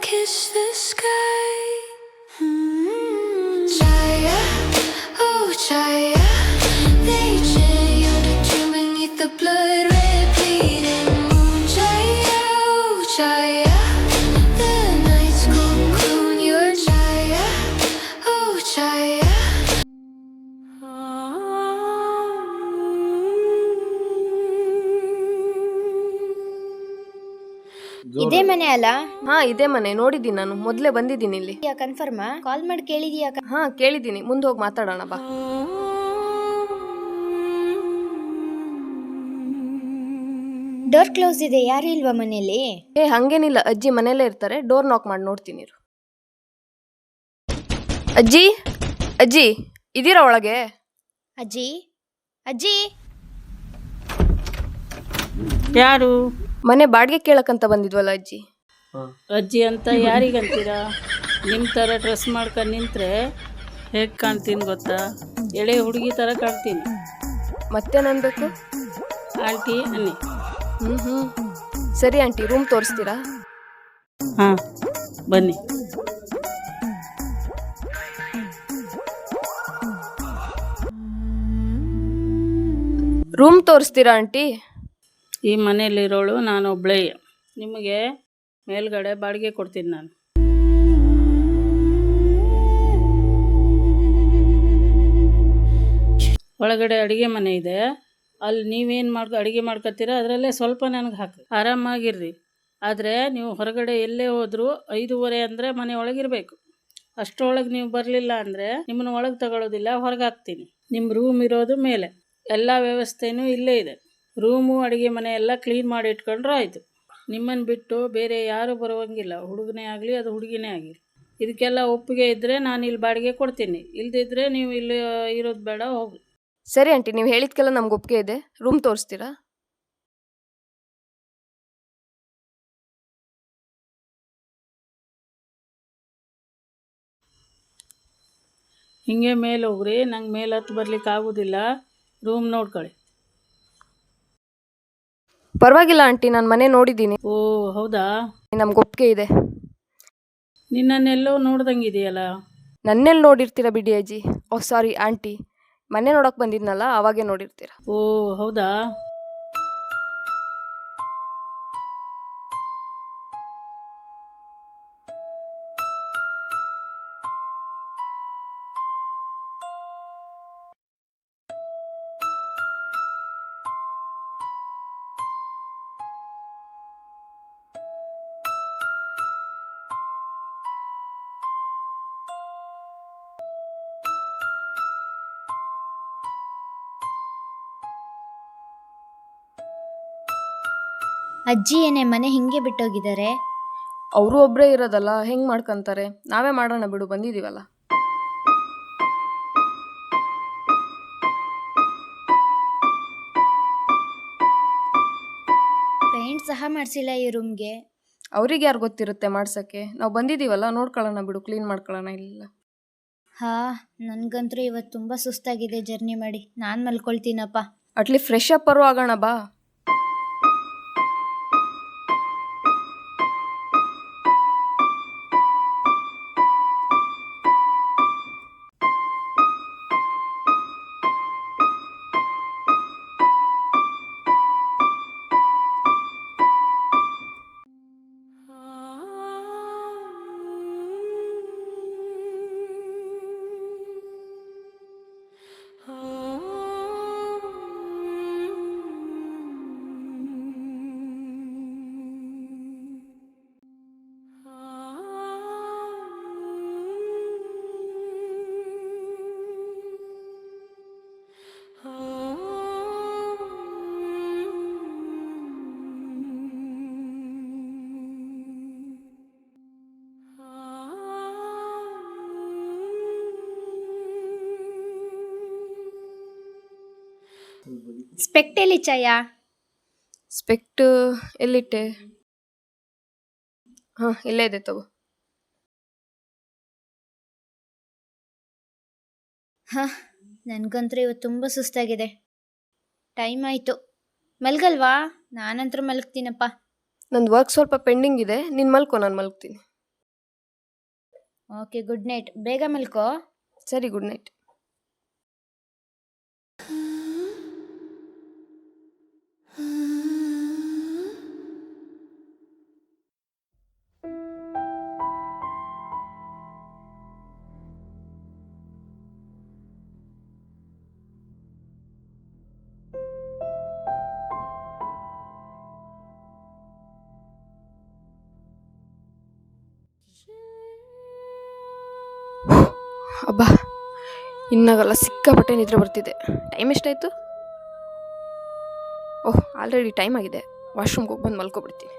kiss the sky. Chaya, oh Chaya, they chant your tune beneath the blood red bleeding moon. Chaya, oh Chaya, the night's cocoon. Your Chaya, oh Chaya. ಇದೇ ಮನೆ ಅಲ್ಲ? ಹಾ ಇದೇ ಮನೆ, ನೋಡಿದ್ದೀನಿ ನಾನು, ಮೊದಲೇ ಬಂದಿದ್ದೀನಿ ಇಲ್ಲಿ. ಕನ್ಫರ್ಮಾ? ಕಾಲ್ ಮಾಡಿ ಕೇಳಿದೀಯಾ? ಹಾ ಕೇಳಿದ್ದೀನಿ, ಮುಂದೆ ಹೋಗಿ ಮಾತಾಡೋಣ ಬಾ. ಡೋರ್ ಕ್ಲೋಸ್ ಇದೆ, ಯಾರು ಇಲ್ವಾ ಮನೆಯಲ್ಲಿ? ಹಂಗೇನಿಲ್ಲ, ಅಜ್ಜಿ ಮನೇಲೇ ಇರ್ತಾರೆ. ಡೋರ್ ನಾಕ್ ಮಾಡಿ ನೋಡ್ತೀನಿ ಇರು. ಅಜ್ಜಿ, ಅಜ್ಜಿ ಇದೀರಾ ಒಳಗೆ? ಅಜ್ಜಿ, ಅಜ್ಜಿ. ಯಾರು? ಮನೆ ಬಾಡಿಗೆ ಕೇಳಕ್ಕಂತ ಬಂದಿದ್ವಲ್ಲ ಅಜ್ಜಿ. ಅಜ್ಜಿ ಅಂತ ಯಾರಿಗಂತೀರಾ? ನಿಮ್ಮ ಥರ ಡ್ರೆಸ್ ಮಾಡ್ಕೊಂಡು ನಿಂತ್ರೆ ಹೇಗೆ ಕಾಣ್ತೀನಿ ಗೊತ್ತಾ? ಎಳೆ ಹುಡುಗಿ ಥರ ಕಾಣ್ತೀನಿ. ಮತ್ತೇನನ್ಬೇಕು? ಆಂಟಿ ಅನ್ನಿ. ಸರಿ ಆಂಟಿ, ರೂಮ್ ತೋರಿಸ್ತೀರಾ? ಹಾಂ ಬನ್ನಿ. ರೂಮ್ ತೋರಿಸ್ತೀರಾ ಆಂಟಿ? ಈ ಮನೆಯಲ್ಲಿರೋಳು ನಾನು ಒಬ್ಳೇ. ನಿಮಗೆ ಮೇಲ್ಗಡೆ ಬಾಡಿಗೆ ಕೊಡ್ತೀನಿ ನಾನು. ಒಳಗಡೆ ಅಡುಗೆ ಮನೆ ಇದೆ, ಅಲ್ಲಿ ನೀವೇನು ಅಡುಗೆ ಮಾಡ್ಕೊತೀರ ಅದರಲ್ಲೇ ಸ್ವಲ್ಪ ನನಗೆ ಹಾಕಿ ಆರಾಮಾಗಿರ್ರಿ. ಆದರೆ ನೀವು ಹೊರಗಡೆ ಎಲ್ಲೇ ಹೋದರೂ 5:30 ಅಂದರೆ ಮನೆ ಒಳಗಿರಬೇಕು. ಅಷ್ಟರೊಳಗೆ ನೀವು ಬರಲಿಲ್ಲ ಅಂದರೆ ನಿಮ್ಮನ್ನು ಒಳಗೆ ತಗೊಳ್ಳೋದಿಲ್ಲ, ಹೊರಗೆ ಹಾಕ್ತೀನಿ. ನಿಮ್ಮ ರೂಮ್ ಇರೋದು ಮೇಲೆ, ಎಲ್ಲ ವ್ಯವಸ್ಥೆಯೂ ಇಲ್ಲೇ ಇದೆ. ರೂಮು ಅಡುಗೆ ಮನೆ ಎಲ್ಲ ಕ್ಲೀನ್ ಮಾಡಿ ಇಟ್ಕೊಂಡ್ರು ಆಯಿತು. ನಿಮ್ಮನ್ನು ಬಿಟ್ಟು ಬೇರೆ ಯಾರೂ ಬರುವಂಗಿಲ್ಲ, ಹುಡುಗನೇ ಆಗಲಿ ಅದು ಹುಡುಗಿನೇ ಆಗಲಿ. ಇದಕ್ಕೆಲ್ಲ ಒಪ್ಪಿಗೆ ಇದ್ದರೆ ನಾನು ಇಲ್ಲಿ ಬಾಡಿಗೆ ಕೊಡ್ತೀನಿ, ಇಲ್ಲದಿದ್ದರೆ ನೀವು ಇಲ್ಲಿ ಇರೋದು ಬೇಡ, ಹೋಗಿ. ಸರಿ ಆಂಟಿ, ನೀವು ಹೇಳಿದ್ಕೆಲ್ಲ ನಮ್ಗೆ ಒಪ್ಪಿಗೆ ಇದೆ. ರೂಮ್ ತೋರಿಸ್ತೀರಾ? ಹಿಂಗೆ ಮೇಲೆ ಹೋಗ್ರಿ, ನಂಗೆ ಮೇಲೆ ಹತ್ತು ಬರ್ಲಿಕ್ಕೆ ಆಗೋದಿಲ್ಲ. ರೂಮ್ ನೋಡ್ಕೊಳ್ಳಿ. ಪರವಾಗಿಲ್ಲ ಆಂಟಿ, ನಾನು ಮನೆ ನೋಡಿದ್ದೀನಿ. ಓ ಹೌದಾ? ನಮ್ಗೆ ಒಪ್ಪಿಗೆ ಇದೆ. ನಿನ್ನನ್ನೆಲ್ಲೋ ನೋಡ್ದಂಗಿದೆಯಲ್ಲ? ನನ್ನೆಲ್ಲಿ ನೋಡಿರ್ತೀರಾ ಬಿಡಿ ಅಜ್ಜಿ. ಓಹ್ ಸಾರಿ ಆಂಟಿ, ಮನೆ ನೋಡೋಕೆ ಬಂದಿದ್ನಲ್ಲ ಅವಾಗೇ ನೋಡಿರ್ತೀರಾ. ಓ ಹೌದಾ? ಅಜ್ಜಿ ಏನೇ ಮನೆ ಹಿಂಗೆ ಬಿಟ್ಟೋಗಿದ್ದಾರೆ? ಅವರು ಒಬ್ಬರೇ ಇರೋದಲ್ಲ, ಹೆಂಗೆ ಮಾಡ್ಕೊಂತಾರೆ? ನಾವೇ ಮಾಡೋಣ ಬಿಡು, ಬಂದಿದ್ದೀವಲ್ಲ. ಪೇಂಟ್ ಸಹ ಮಾಡಿಸಿಲ್ಲ ಈ ರೂಮ್ಗೆ. ಅವ್ರಿಗೆ ಯಾರು ಗೊತ್ತಿರುತ್ತೆ ಮಾಡ್ಸೋಕ್ಕೆ? ನಾವು ಬಂದಿದ್ದೀವಲ್ಲ, ನೋಡ್ಕೊಳ್ಳೋಣ ಬಿಡು, ಕ್ಲೀನ್ ಮಾಡ್ಕೊಳ್ಳೋಣ. ಇಲ್ಲ ನನಗಂತೂ ಇವತ್ತು ತುಂಬ ಸುಸ್ತಾಗಿದೆ ಜರ್ನಿ ಮಾಡಿ. ನಾನು ಮಲ್ಕೊಳ್ತೀನಪ್ಪ. ಅಟ್ಲಿ ಫ್ರೆಶ್ ಅಪ್ ಆಗೋಣ ಬಾ. ಸ್ಪೆಕ್ಟ್ ಎಲ್ಲಿ ಚಾಯ? ಸ್ಪೆಕ್ಟ್ ಎಲ್ಲಿಟ್ಟೆ? ಹಾಂ ಇಲ್ಲೇ ಇದೆ, ತಗೋ. ನನಗಂತೂ ಇವತ್ತು ತುಂಬ ಸುಸ್ತಾಗಿದೆ. ಟೈಮ್ ಆಯಿತು, ಮಲ್ಗಲ್ವಾ? ನಾನಂತೂ ಮಲಗ್ತೀನಪ್ಪ. ನಂದು ವರ್ಕ್ ಸ್ವಲ್ಪ ಪೆಂಡಿಂಗ್ ಇದೆ, ನೀನು ಮಲ್ಕೊ, ನಾನು ಮಲ್ಗ್ತೀನಿ. Okay, good night. ಬೇಗ ಮಲ್ಕೋ. ಸರಿ, ಗುಡ್ ನೈಟ್. ಅಬ್ಬಾ, ಇನ್ನಾಗಲ್ಲ, ಸಿಕ್ಕಾಪಟ್ಟೆ ನಿದ್ರೆ ಬರ್ತಿದೆ. ಟೈಮ್ ಎಷ್ಟಾಯಿತು? ಓಹ್, ಆಲ್ರೆಡಿ ಟೈಮ್ ಆಗಿದೆ. ವಾಶ್ರೂಮ್ಗೆ ಹೋಗಿ ಬಂದು ಮಲ್ಕೊಬಿಡ್ತೀನಿ.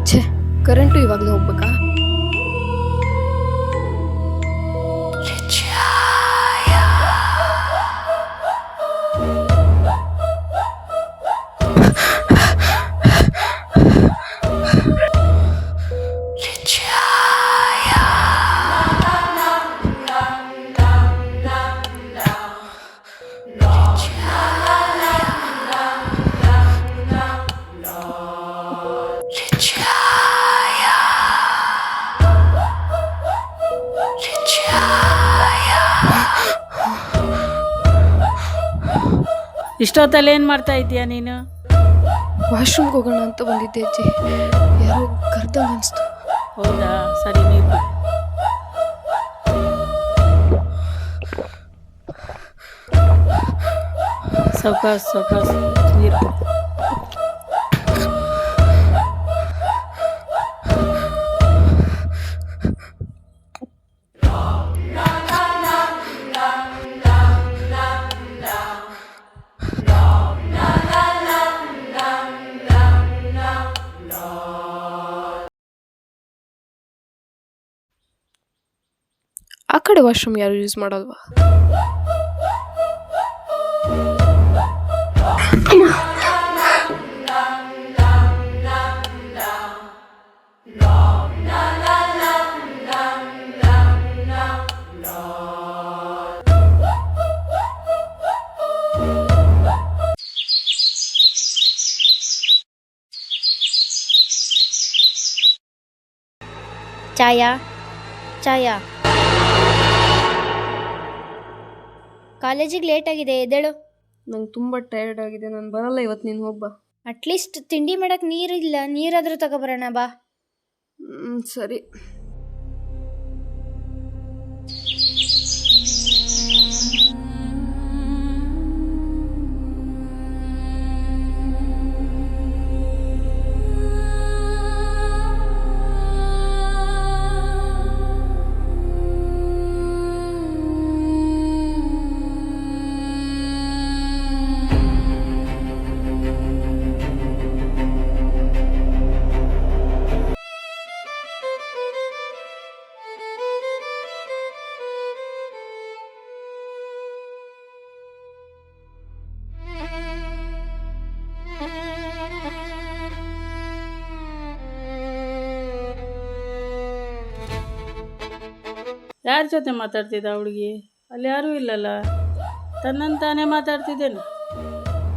ಛೇ, ಕರೆಂಟು ಇವಾಗಲೇ ಹೋಗ್ಬೇಕಾ? ಇಷ್ಟೊತ್ತಲ್ಲಿ ಏನು ಮಾಡ್ತಾ ಇದ್ದೀಯಾ ನೀನು? ವಾಶ್ರೂಮ್ಗೆ ಹೋಗೋಣ ಅಂತ ಬಂದಿದ್ದೆ ಅಜ್ಜಿ. ಯಾರೋ ಕರ್ದಂಗೆ ಅನಿಸ್ತು. ಹೌದಾ, ಸರಿ, ನೀರು ಕುಡಿ. ಸಾವ್ಕಾಸ್ ಸಾವ್ಕಾಸ್ ನೀರು ಕುಡಿ. ಆ ಕಡೆ ವಾಶ್ರೂಮ್ ಯಾರು ಯೂಸ್ ಮಾಡಲ್ವಾ? ಚಾಯಾ, ಚಾಯಾ, ಕಾಲೇಜಿಗೆ ಲೇಟ್ ಆಗಿದೆ, ಎದ್ದೇಳು. ನಂಗೆ ತುಂಬ ಟಯರ್ಡ್ ಆಗಿದೆ, ನಾನು ಬರಲ್ಲ ಇವತ್ತು. ನೀನು ಹೋಗ್ಬಾ. ಅಟ್ಲೀಸ್ಟ್ ತಿಂಡಿ ಮಾಡಕ್ಕೆ ನೀರಿಲ್ಲ, ನೀರಾದರೂ ತಗೊಬರೋಣ ಬಾ. ಸರಿ. ಯಾರ ಜೊತೆ ಮಾತಾಡ್ತಿದ್ದ ಹುಡುಗಿ? ಅಲ್ಲಿ ಯಾರೂ ಇಲ್ಲಲ್ಲ. ತನ್ನಂತಾನೇ ಮಾತಾಡ್ತಿದ್ದೇನೆ.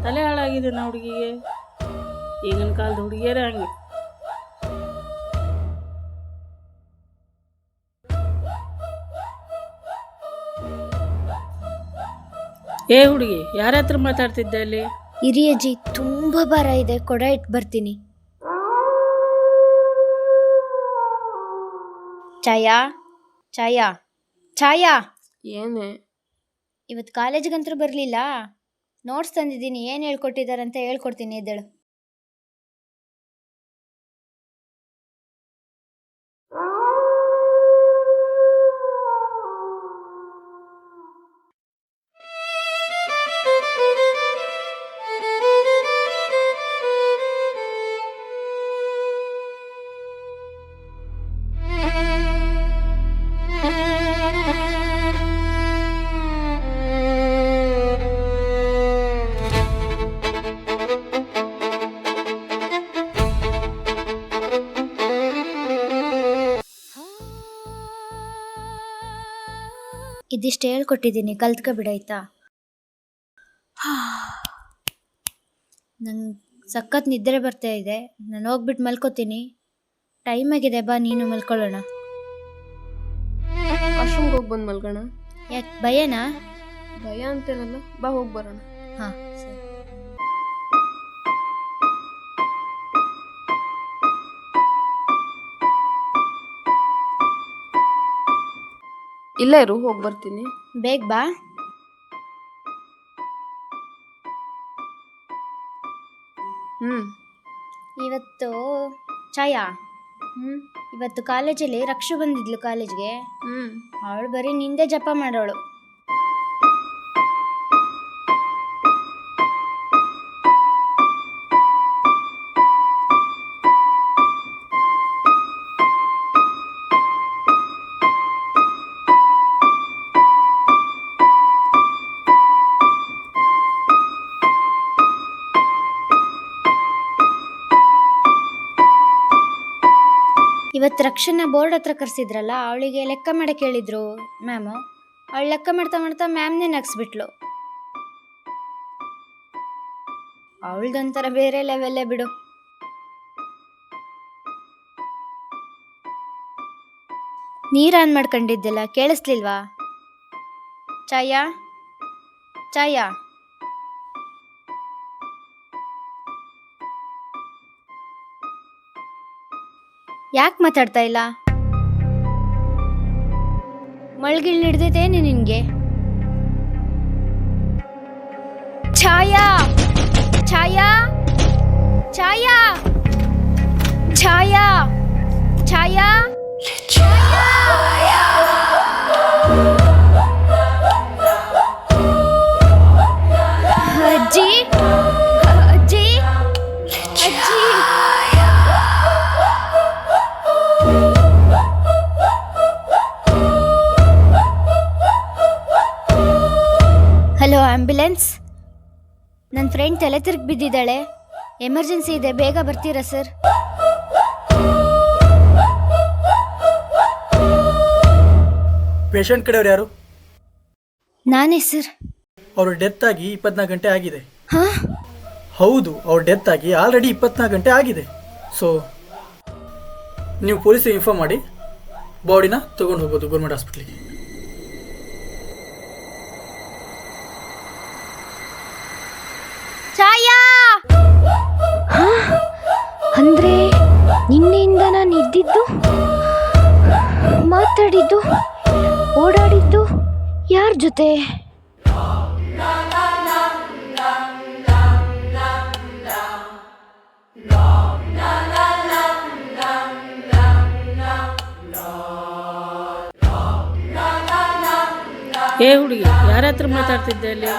ತಲೆ ಹಾಳಾಗಿದ್ದೇನೆ ಹುಡುಗಿಗೆ. ಈಗಿನ ಕಾಲದ ಹುಡುಗಿಯರೇ ಹಂಗೆ. ಏ ಹುಡುಗಿ, ಯಾರ ಹತ್ರ ಮಾತಾಡ್ತಿದ್ದೆ ಅಲ್ಲಿ? ಹಿರಿಯಜ್ಜಿ, ತುಂಬ ಭಾರ ಇದೆ, ಕೊಡ ಇಟ್ಟು ಬರ್ತೀನಿ. ಚಾಯಾ, ಚಾಯಾ, ಛಾಯಾ, ಏನೇ? ಇವತ್ತು ಕಾಲೇಜ್ಗಂತೂ ಬರಲಿಲ್ಲ. ನೋಟ್ಸ್ ತಂದಿದ್ದೀನಿ, ಏನು ಹೇಳ್ಕೊಟ್ಟಿದ್ದಾರಂತ ಹೇಳ್ಕೊಡ್ತೀನಿ, ಎದ್ದೇಳು. ಇದಿಷ್ಟು ಹೇಳ್ಕೊಟ್ಟಿದ್ದೀನಿ, ಕಲ್ತ್ಕೊಬಿಡಾಯ್ತಾ? ನಂಗೆ ಸಖತ್ ನಿದ್ರೆ ಬರ್ತಾ ಇದೆ, ನಾನು ಹೋಗ್ಬಿಟ್ಟು ಮಲ್ಕೋತೀನಿ. ಟೈಮ್ ಆಗಿದೆ, ಬಾ ನೀನು ಮಲ್ಕೊಳ್ಳೋಣ. ವಾಶ್ರೂಮ್ಗೆ ಹೋಗಿ ಬಂದು ಮಲ್ಗೋಣ. ಯಾಕೆ ಭಯನಾ? ಭಯ ಅಂತೇನಲ್ಲ, ಬಾ ಹೋಗಿ ಬರೋಣ. ಹಾಂ ಸರಿ. ಇಲ್ಲೇ ಇರು, ಹೋಗಿ ಬರ್ತೀನಿ. ಬೇಗ ಬಾ. ಇವತ್ತು ಛಾಯಾ, ಇವತ್ತು ಕಾಲೇಜಲ್ಲಿ ರಕ್ಷು ಬಂದಿದ್ಲು ಕಾಲೇಜ್ಗೆ. ಅವಳು ಬರೀ ನಿಂದೆ ಜಪ ಮಾಡೋಳು. ಇವತ್ತು ರಕ್ಷನ ಬೋರ್ಡ್ ಹತ್ರ ಕರೆಸಿದ್ರಲ್ಲ, ಅವಳಿಗೆ ಲೆಕ್ಕ ಮಾಡಕ್ಕೆ ಹೇಳಿದ್ರು ಮ್ಯಾಮು. ಅವಳು ಲೆಕ್ಕ ಮಾಡ್ತಾ ಮಾಡ್ತಾ ಮ್ಯಾಮ್ನೇ ನಗಿಸ್ಬಿಟ್ಲು. ಅವಳ್ದೊಂಥರ ಬೇರೆ ಲೆವೆಲ್ಲೇ ಬಿಡು. ನೀರು ಆನ್ ಮಾಡ್ಕೊಂಡಿದ್ದೆಲ್ಲ ಕೇಳಿಸ್ಲಿಲ್ವಾ? ಛಾಯಾ, ಛಾಯಾ, ಯಾಕೆ ಮಾತಾಡ್ತಾ ಇಲ್ಲ? ಮಳ್ಗಿಳ್ ಹಿಡ್ದೈತೇನೆ ನಿನ್ಗೆ? ಛಾಯಾ, ಛಾಯಾ, ಛಾಯಾ, ಛಾಯಾ, ಛಾಯಾ, ಅಜ್ಜಿ, ಅಜ್ಜಿ, ಅಜ್ಜಿ. Hello, ambulance. ನನ್ನ ಫ್ರೆಂಡ್ ತಲೆ ತಿರುಗಿ ಬಿದ್ದಿದ್ದಾಳೆ, ಎಮರ್ಜೆನ್ಸಿ ಇದೆ, ಬೇಗ ಬರ್ತೀರಾ ಸರ್? ಪೇಷಂಟ್ ಕಡೆಯವ್ರು ಯಾರು? ನಾನೇ ಸರ್. ಅವರು ಡೆತ್ ಆಗಿ 24 ಗಂಟೆ ಆಗಿದೆ. ಹಾಂ, ಹೌದು, ಅವ್ರು ಡೆತ್ ಆಗಿ ಆಲ್ರೆಡಿ 24 ಗಂಟೆ ಆಗಿದೆ. ಸೊ ನೀವು ಪೊಲೀಸಿಗೆ ಇನ್ಫಾರ್ಮ್ ಮಾಡಿ ಬಾಡಿನ ತೊಗೊಂಡು ಹೋಗ್ಬೋದು ಗೌರ್ಮೆಂಟ್ ಹಾಸ್ಪಿಟ್ಲಿಗೆ. ಛಾಯಾ! ಅಂದ್ರೆ ನಿನ್ನೆಯಿಂದ ನಾನು ಇದ್ದಿದ್ದು, ಮಾತಾಡಿದ್ದು, ಓಡಾಡಿದ್ದು ಯಾರ ಜೊತೆ? ಏ ಹುಡುಗಿ, ಯಾರ ಹತ್ರ ಮಾತಾಡ್ತಿದ್ದೆ ಅಲ್ಲಿ?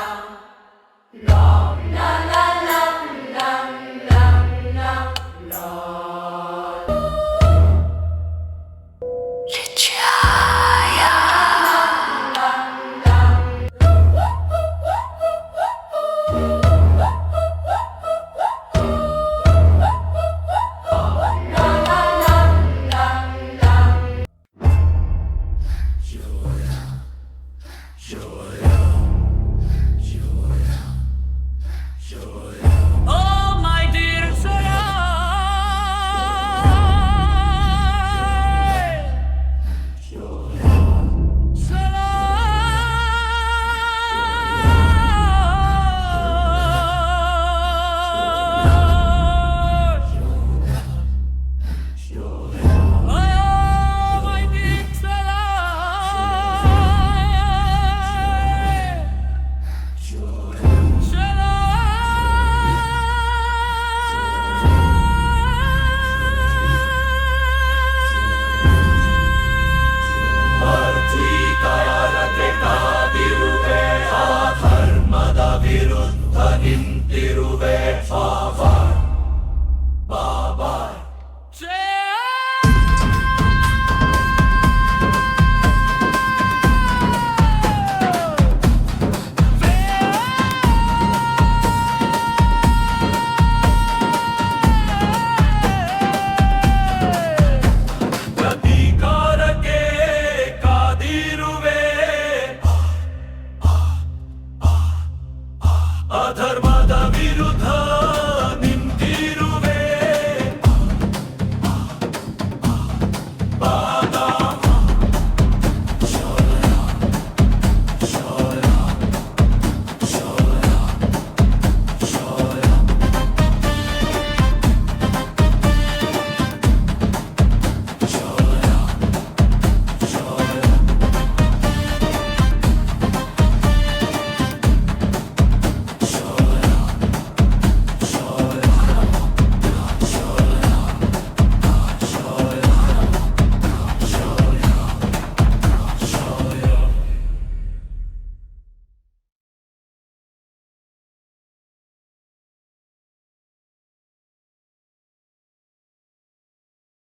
ಅಧರ್ಮದ ವಿರುದ್ಧ